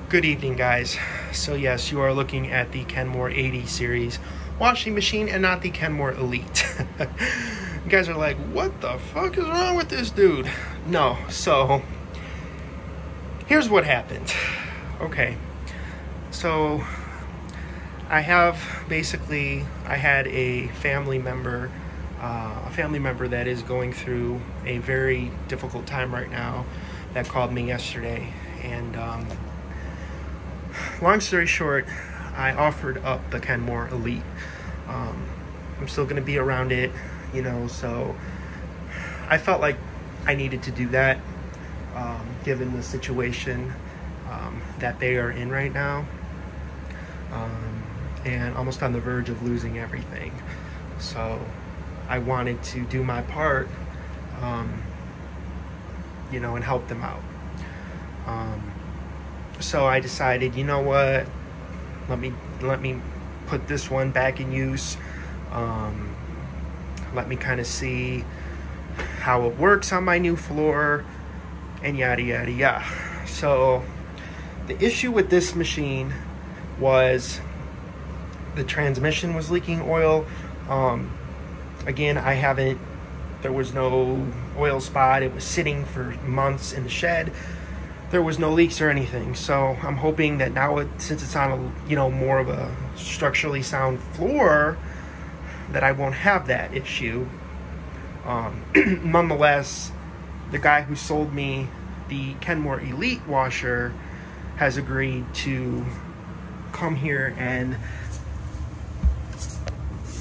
Good evening, guys. So yes, you are looking at the Kenmore 80 series washing machine and not the Kenmore Elite. You guys are like, what the fuck is wrong with this dude? No, so here's what happened. Okay, so I had a family member that is going through a very difficult time right now that called me yesterday, and long story short, I offered up the Kenmore Elite. I'm still going to be around it, so I felt like I needed to do that, given the situation that they are in right now, and almost on the verge of losing everything. So I wanted to do my part, and help them out. So I decided, you know what, let me put this one back in use. Let me kind of see how it works on my new floor, and yada yada yada. So the issue with this machine was the transmission was leaking oil. Again, there was no oil spot. It was sitting for months in the shed. There was no leaks or anything. So I'm hoping that now, since it's on more of a structurally sound floor, that I won't have that issue. Nonetheless, the guy who sold me the Kenmore Elite washer has agreed to come here and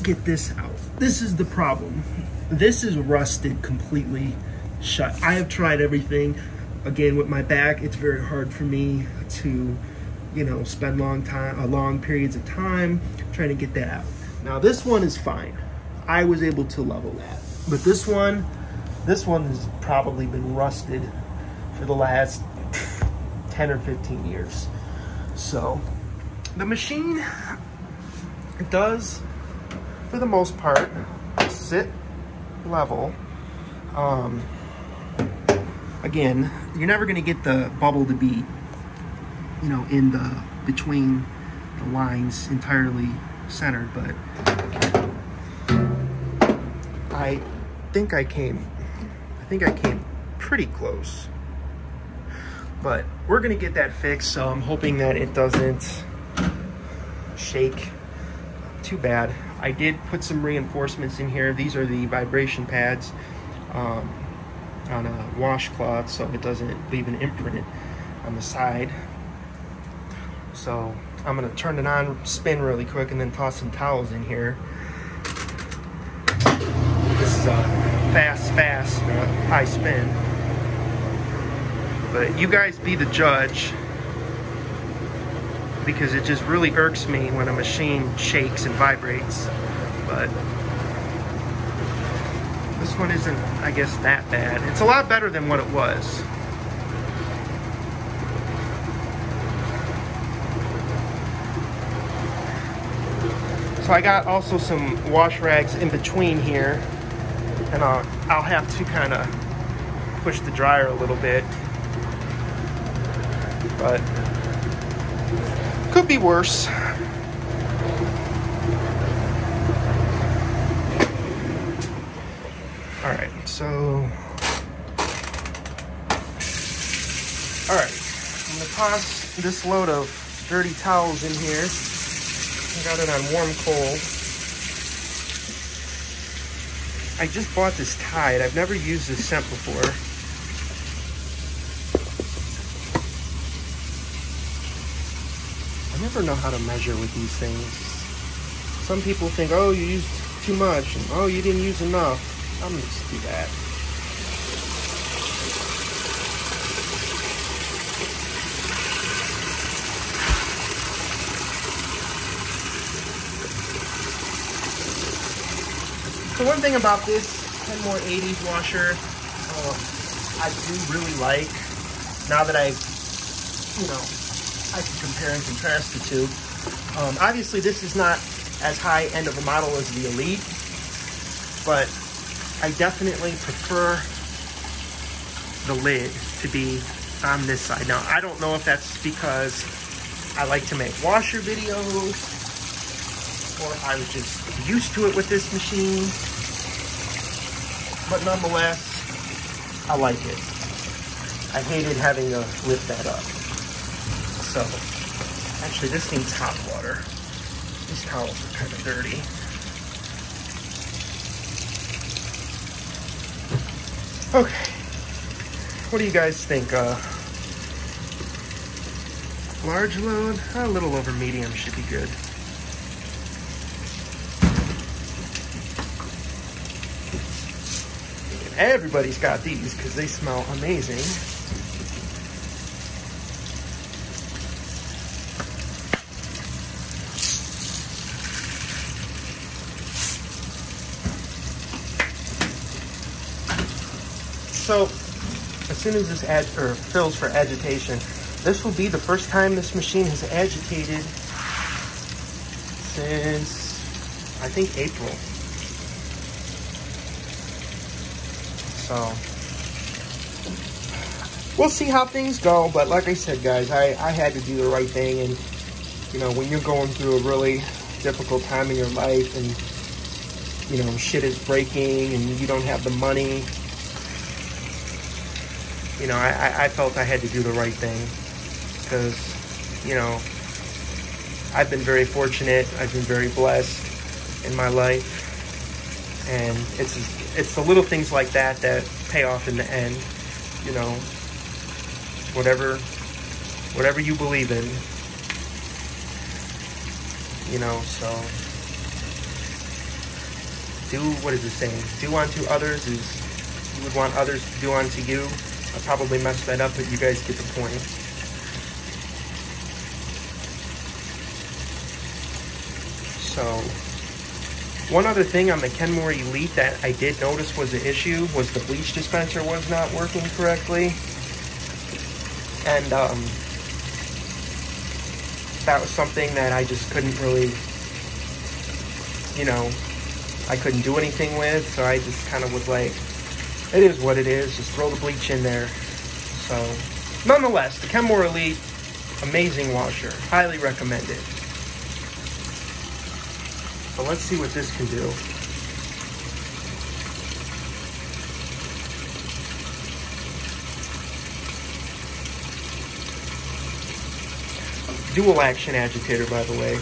get this out. This is the problem. This is rusted completely shut. I have tried everything. Again, with my back, it's very hard for me to, spend long periods of time trying to get that out. Now, this one is fine. I was able to level that. But this one has probably been rusted for the last 10 or 15 years. So, the machine, it does, for the most part, sit level. Again, you're never going to get the bubble to be, in between the lines entirely centered, but I think I came pretty close. But we're going to get that fixed, so I'm hoping that it doesn't shake too bad. I did put some reinforcements in here. These are the vibration pads on a washcloth, so it doesn't leave an imprint on the side. So I'm gonna turn it on, spin really quick, and then toss some towels in here. This is a fast, high spin. But you guys be the judge, because it just really irks me when a machine shakes and vibrates. But this one isn't, I guess, that bad. It's a lot better than what it was. So I got also some wash rags in between here, and I'll have to kind of push the dryer a little bit, but could be worse. Alright, I'm gonna toss this load of dirty towels in here. I got it on warm coal. I just bought this Tide. I've never used this scent before. I never know how to measure with these things. Some people think, oh, you used too much, and oh, you didn't use enough. I'm gonna just do that. So one thing about this Kenmore 80s washer, I do really like, now that I can compare and contrast the two. Obviously, this is not as high end of a model as the Elite, but I definitely prefer the lid to be on this side. Now, I don't know if that's because I like to make washer videos or I was just used to it with this machine. But nonetheless, I like it. I hated having to lift that up. So, actually this needs hot water. These towels are kind of dirty. Okay, what do you guys think? Large load? A little over medium should be good. Everybody's got these because they smell amazing. So, as soon as this fills for agitation, this will be the first time this machine has agitated since, I think, April. So, we'll see how things go. But like I said, guys, I had to do the right thing. And, you know, when you're going through a really difficult time in your life and, you know, shit is breaking and you don't have the money, you know, I felt I had to do the right thing because, you know, I've been very fortunate. I've been very blessed in my life. And it's the little things like that that pay off in the end, you know, whatever you believe in, you know, so what is it saying? Do unto others as you would want others to do unto you. I probably messed that up, but you guys get the point. So, one other thing on the Kenmore Elite that I did notice was an issue was the bleach dispenser was not working correctly. And that was something that I just couldn't really, you know, I couldn't do anything with. So I just kind of was like, it is what it is. Just throw the bleach in there. So, nonetheless, the Kenmore Elite, amazing washer. Highly recommended. So let's see what this can do. Dual action agitator, by the way.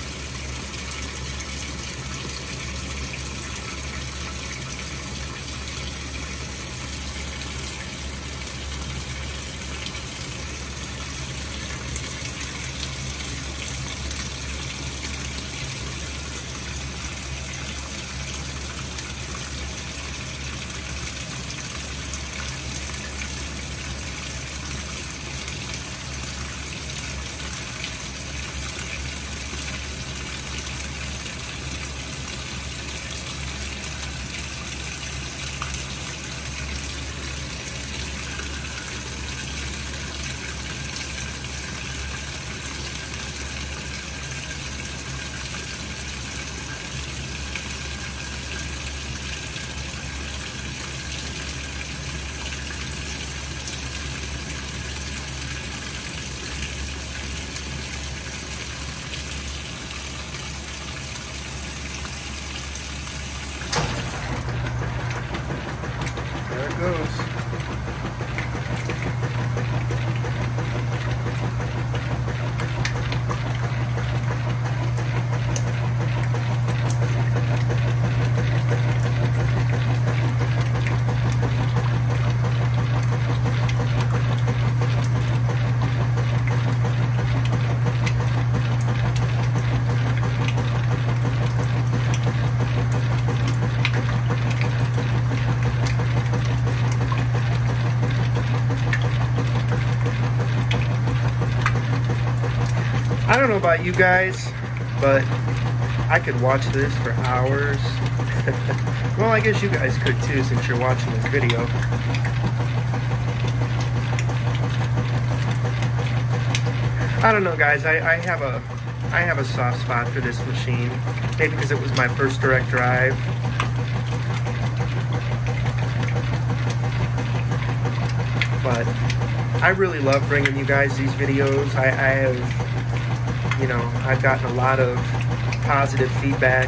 I don't know about you guys, but I could watch this for hours. Well, I guess you guys could too, since you're watching this video. I don't know, guys. I have a soft spot for this machine. Maybe because it was my first direct drive. But I really love bringing you guys these videos. I have, you know, I've gotten a lot of positive feedback,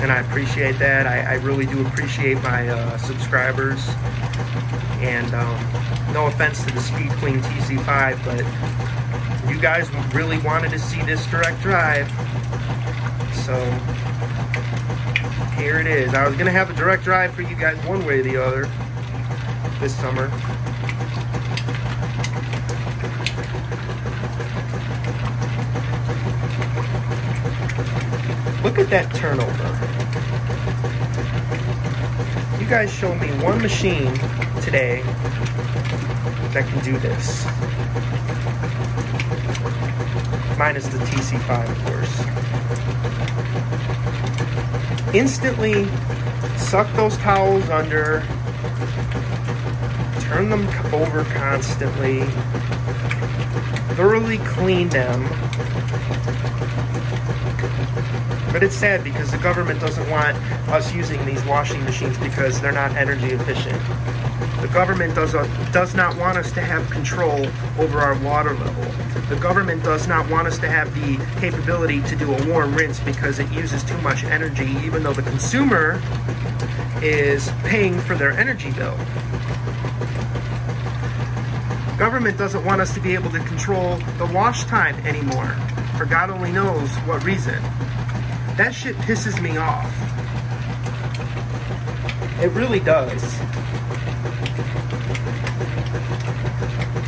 and I appreciate that. I really do appreciate my subscribers, and no offense to the Speed Queen TC5, but you guys really wanted to see this direct drive, so here it is. I was gonna have a direct drive for you guys one way or the other this summer. Look at that turnover. You guys showed me one machine today that can do this. Minus the TC5, of course. Instantly suck those towels under, turn them over constantly, thoroughly clean them. But it's sad because the government doesn't want us using these washing machines because they're not energy efficient. The government does not want us to have control over our water level. The government does not want us to have the capability to do a warm rinse because it uses too much energy, even though the consumer is paying for their energy bill. Government doesn't want us to be able to control the wash time anymore, for God only knows what reason. That shit pisses me off. It really does.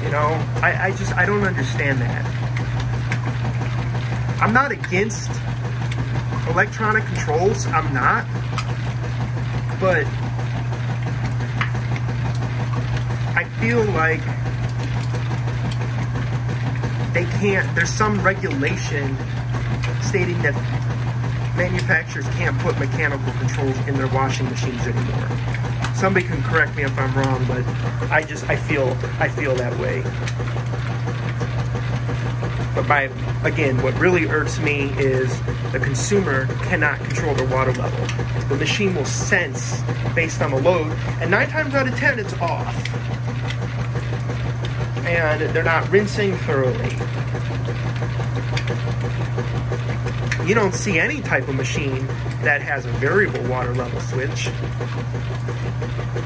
You know, I don't understand that. I'm not against electronic controls, I'm not. But I feel like they can't, there's some regulation stating that manufacturers can't put mechanical controls in their washing machines anymore. Somebody can correct me if I'm wrong, but I feel that way. But again, what really irks me is the consumer cannot control their water level. The machine will sense based on the load, and 9 times out of 10 it's off. And they're not rinsing thoroughly. You don't see any type of machine that has a variable water level switch.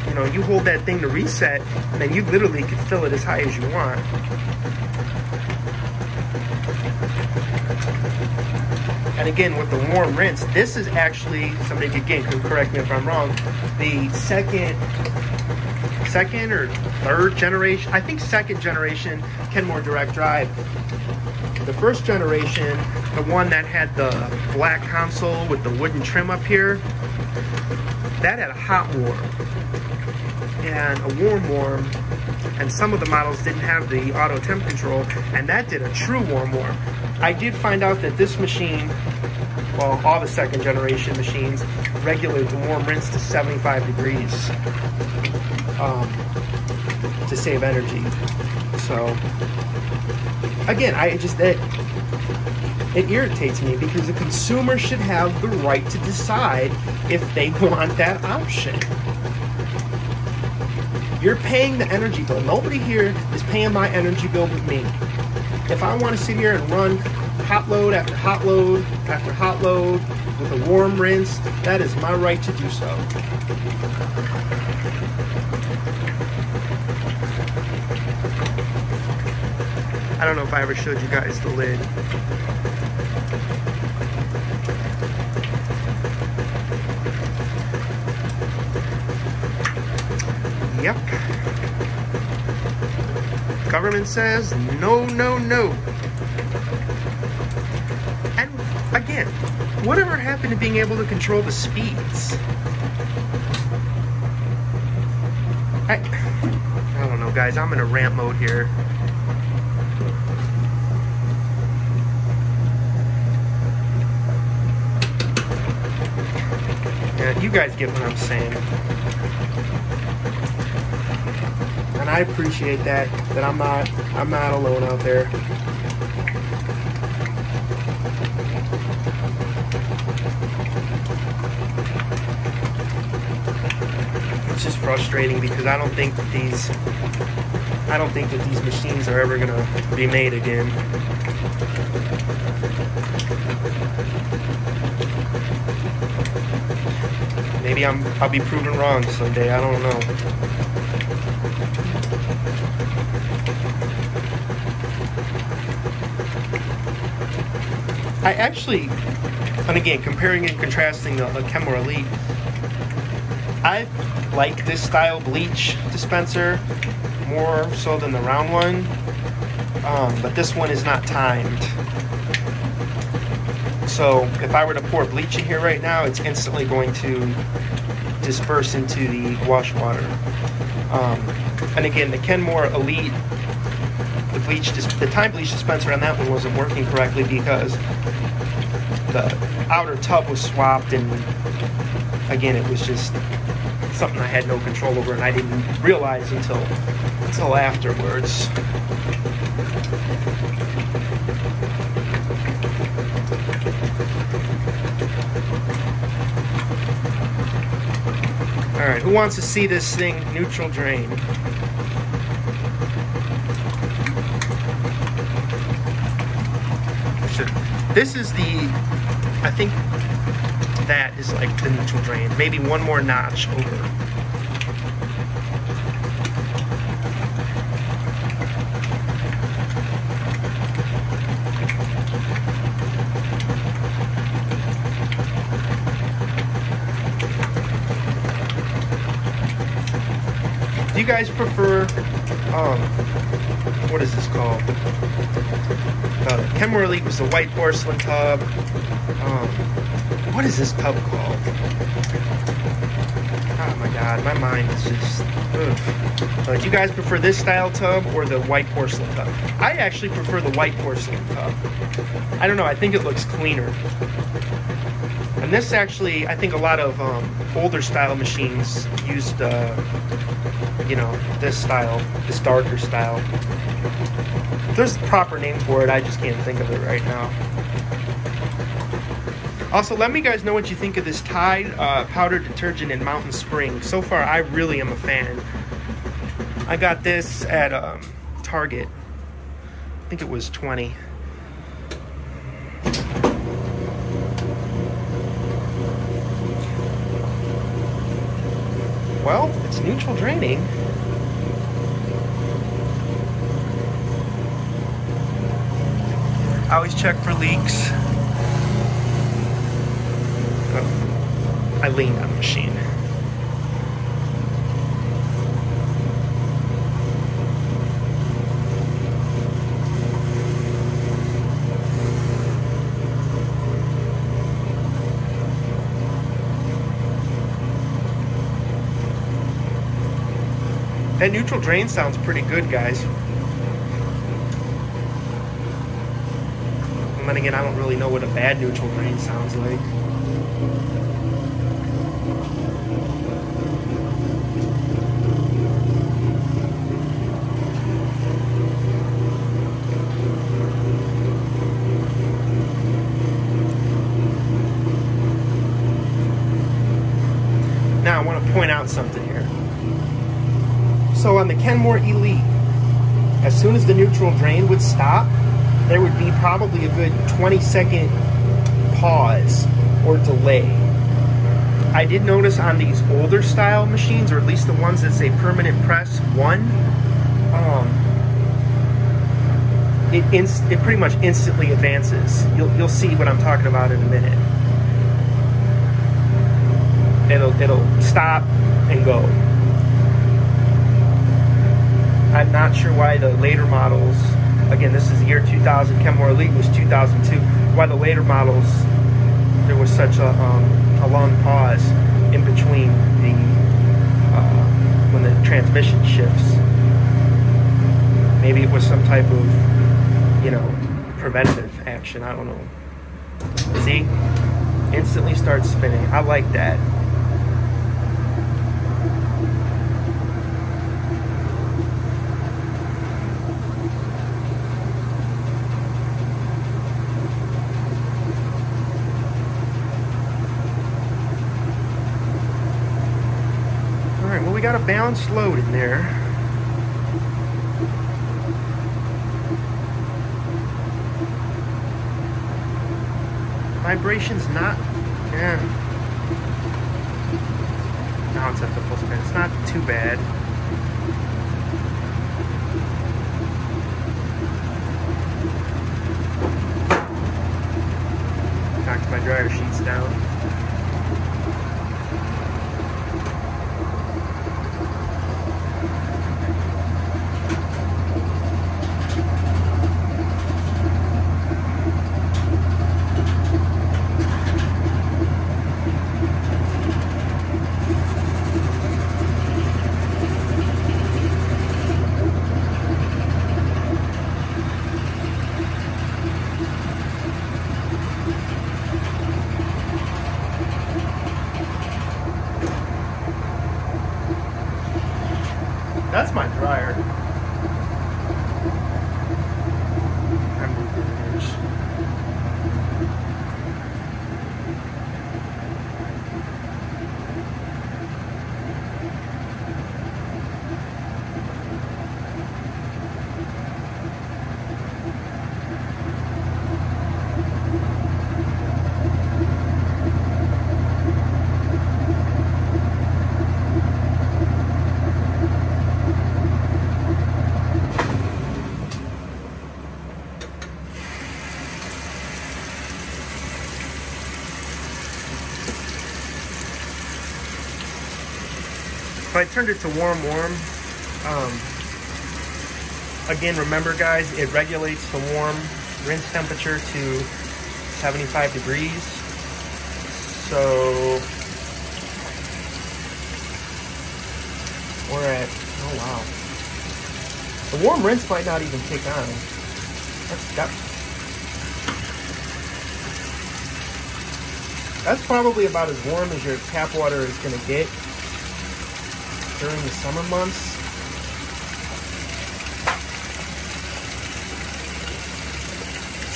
You know, you hold that thing to reset, and then you literally can fill it as high as you want. And again, with the warm rinse, this is actually, somebody again can correct me if I'm wrong, the second or third generation, I think second generation Kenmore direct drive. The first generation, the one that had the black console with the wooden trim up here, that had a hot warm and a warm, and some of the models didn't have the auto temp control, and that did a true warm. I did find out that this machine, well, all the second generation machines, regulate the warm rinse to 75 degrees to save energy. So again, it irritates me because the consumer should have the right to decide if they want that option. You're paying the energy bill. Nobody here is paying my energy bill with me. If I want to sit here and run hot load after hot load after hot load with a warm rinse, that is my right to do so. I don't know if I ever showed you guys the lid. Yep. Government says no, no, no. And again, whatever happened to being able to control the speeds? I don't know, guys. I'm in a rant mode here. Yeah, you guys get what I'm saying. And I appreciate that I'm not alone out there. It's just frustrating because I don't think that these machines are ever gonna be made again. Maybe I'll be proven wrong someday, I don't know. I actually, and again, comparing and contrasting the Kenmore Elite, I like this style bleach dispenser more so than the round one, but this one is not timed. So if I were to pour bleach in here right now, it's instantly going to disperse into the wash water. And again, the Kenmore Elite, the time bleach dispenser on that one wasn't working correctly because the outer tub was swapped, and again, it was just something I had no control over, and I didn't realize until afterwards. All right, who wants to see this thing neutral drain? This is I think that is like the neutral drain. Maybe one more notch over. Do you guys prefer, what is this called? Kenmore Elite was the white porcelain tub. What is this tub called? Oh my god, my mind is just, ugh. Do you guys prefer this style tub or the white porcelain tub? I actually prefer the white porcelain tub. I don't know, I think it looks cleaner. And this actually, I think a lot of older style machines used, you know, this style, this darker style. There's a proper name for it, I just can't think of it right now. Also, let me guys know what you think of this Tide powder detergent in Mountain Spring. So far, I really am a fan. I got this at Target. I think it was 20. Well, it's neutral draining. I always check for leaks. Oh, I leaned on the machine. That neutral drain sounds pretty good, guys. And then again, I don't really know what a bad neutral drain sounds like. Now, I want to point out something here. So on the Kenmore Elite, as soon as the neutral drain would stop, there would be probably a good 20-second pause or delay. I did notice on these older style machines, or at least the ones that say permanent press 1, it pretty much instantly advances. You'll see what I'm talking about in a minute. It'll stop and go. I'm not sure why the later models, again, this is the year 2000, Kenmore Elite was 2002, why the later models, there was such a long pause in between when the transmission shifts. Maybe it was some type of, you know, preventative action, I don't know. See? Instantly starts spinning. I like that. got a balanced load in there. Vibration's not, yeah. Now it's at the full spin. It's not too bad. Knocked my dryer sheets down. That's my dryer. I moved it an inch. So I turned it to warm. Again, remember guys, it regulates the warm rinse temperature to 75 degrees. So we're at, oh wow. The warm rinse might not even take on. That's probably about as warm as your tap water is gonna get during the summer months.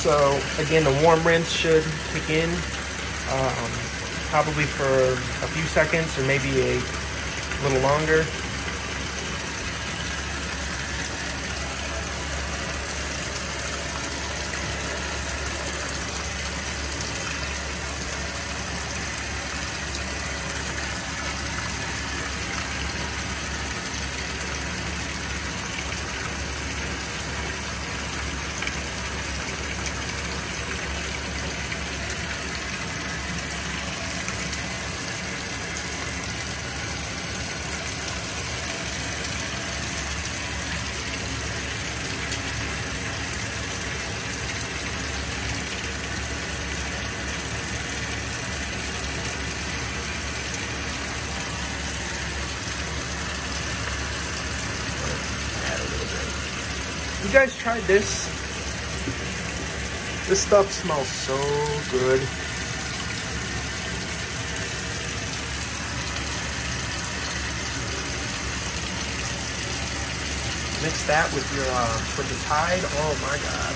So again, the warm rinse should kick in probably for a few seconds or maybe a little longer. You guys tried this? This stuff smells so good. Mix that with your with the Tide. Oh my god.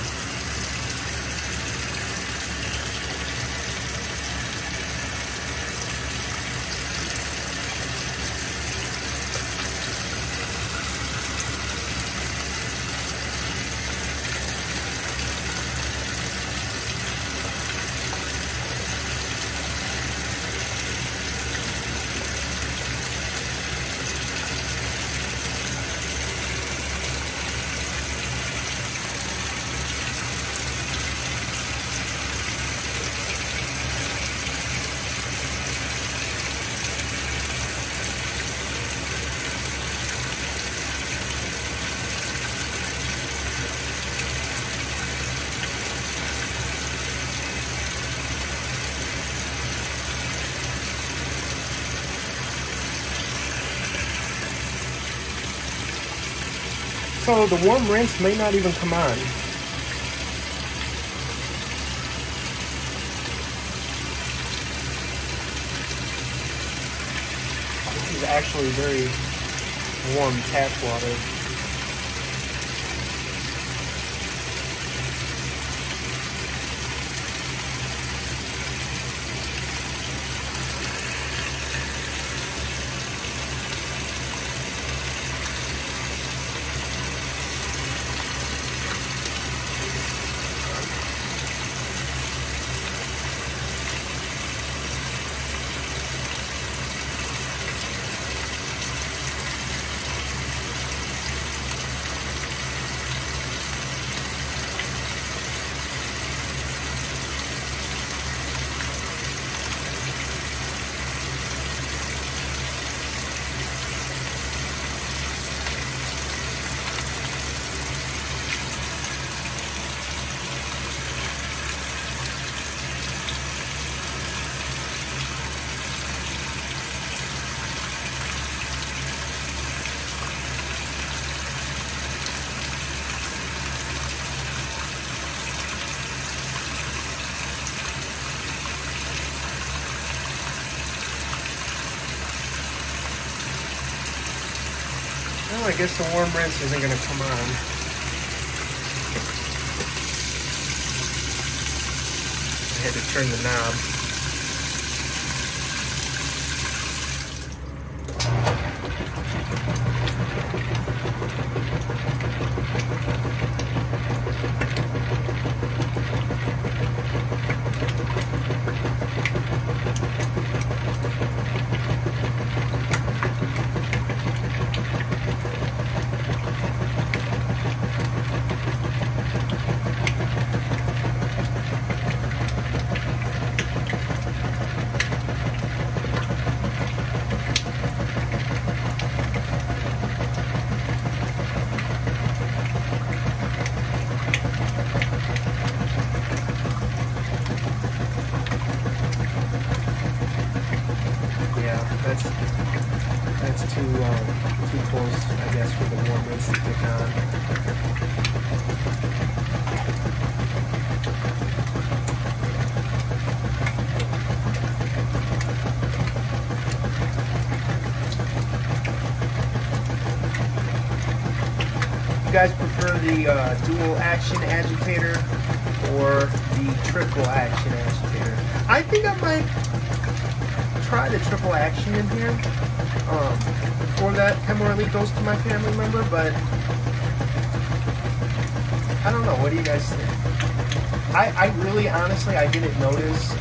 So the warm rinse may not even come on. This is actually very warm tap water. Well, I guess the warm rinse isn't going to come on. I had to turn the knob. That's too close, I guess, for the warm rinse to kick on. You guys prefer the dual action agitator or the triple action agitator? I think I might try the triple action in here. Before that Kenmore Elite goes to my family member, but I don't know. What do you guys think? I really, honestly, I didn't notice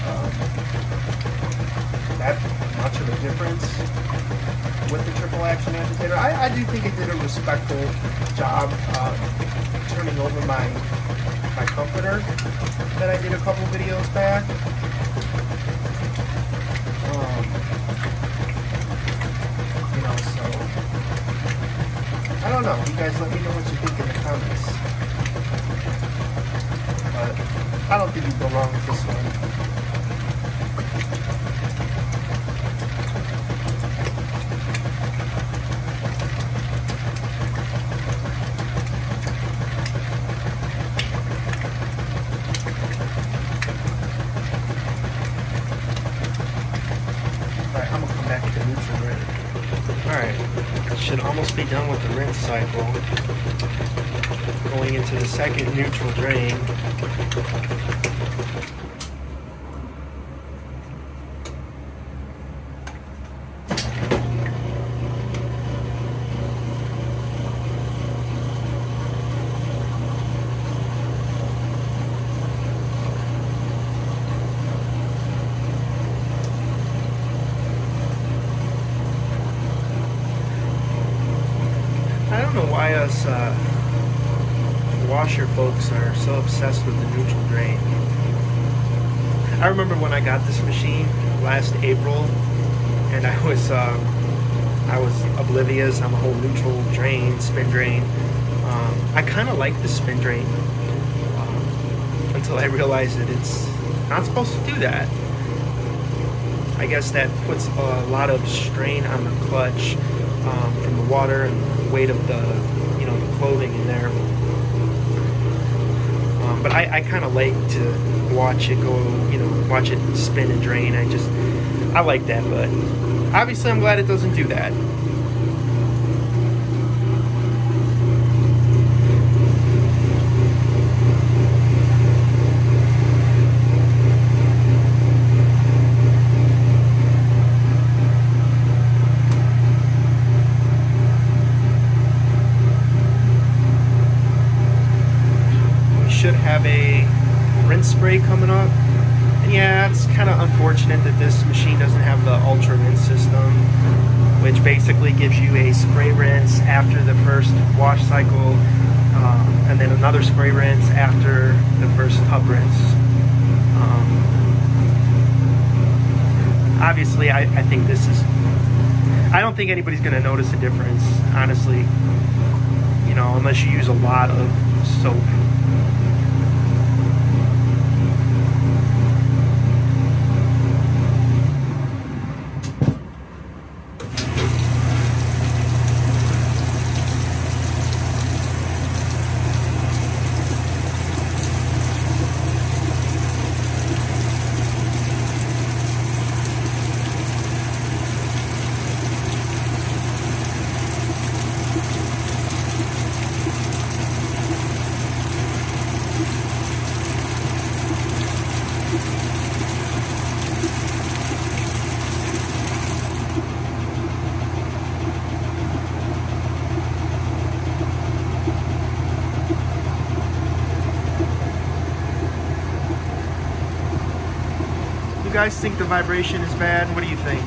that much of a difference with the triple action agitator. I do think it did a respectful job turning over my comforter that I did a couple videos back. I don't know. You guys let me know what you think in the comments. But I don't think you go wrong with this one. Alright, I'm gonna come back to the neutral drain. Alright, should almost be done with the rinse cycle. Going into the second neutral drain. I don't know why us washer folks are so obsessed with the neutral drain. I remember when I got this machine last April, and I was oblivious. I'm a whole neutral drain, spin drain. I kind of like the spin drain until I realized that it's not supposed to do that. I guess that puts a lot of strain on the clutch from the water and the weight of the the clothing in there. But I kind of like to watch it go, watch it spin and drain. I like that, but obviously I'm glad it doesn't do that. Should have a rinse spray coming up, and yeah, it's kind of unfortunate that this machine doesn't have the ultra rinse system, which basically gives you a spray rinse after the first wash cycle, and then another spray rinse after the first tub rinse. Obviously I think this is, I don't think anybody's going to notice a difference, honestly, unless you use a lot of soap. you guys think the vibration is bad? What do you think?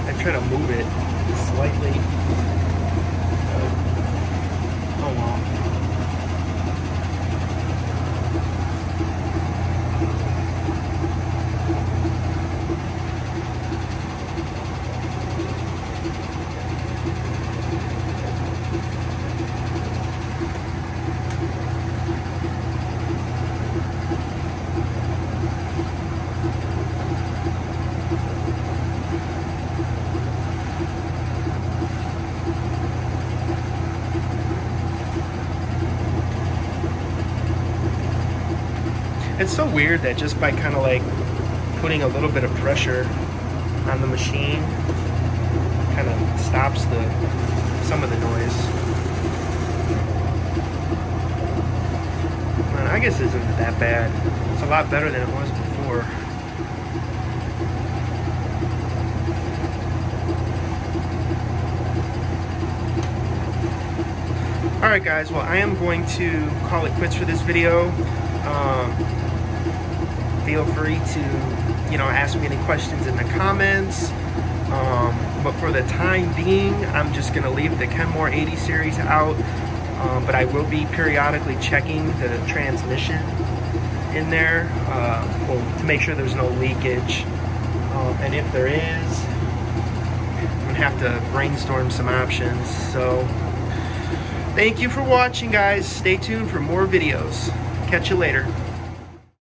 I try to move it slightly. Oh well. It's so weird that just by kind of like putting a little bit of pressure on the machine kind of stops some of the noise. And I guess it isn't that bad. It's a lot better than it was before. Alright guys, well I am going to call it quits for this video. Feel free to, ask me any questions in the comments. But for the time being, I'm just going to leave the Kenmore 80 series out. But I will be periodically checking the transmission in there to make sure there's no leakage. And if there is, I'm going to have to brainstorm some options. So, thank you for watching, guys. Stay tuned for more videos. Catch you later.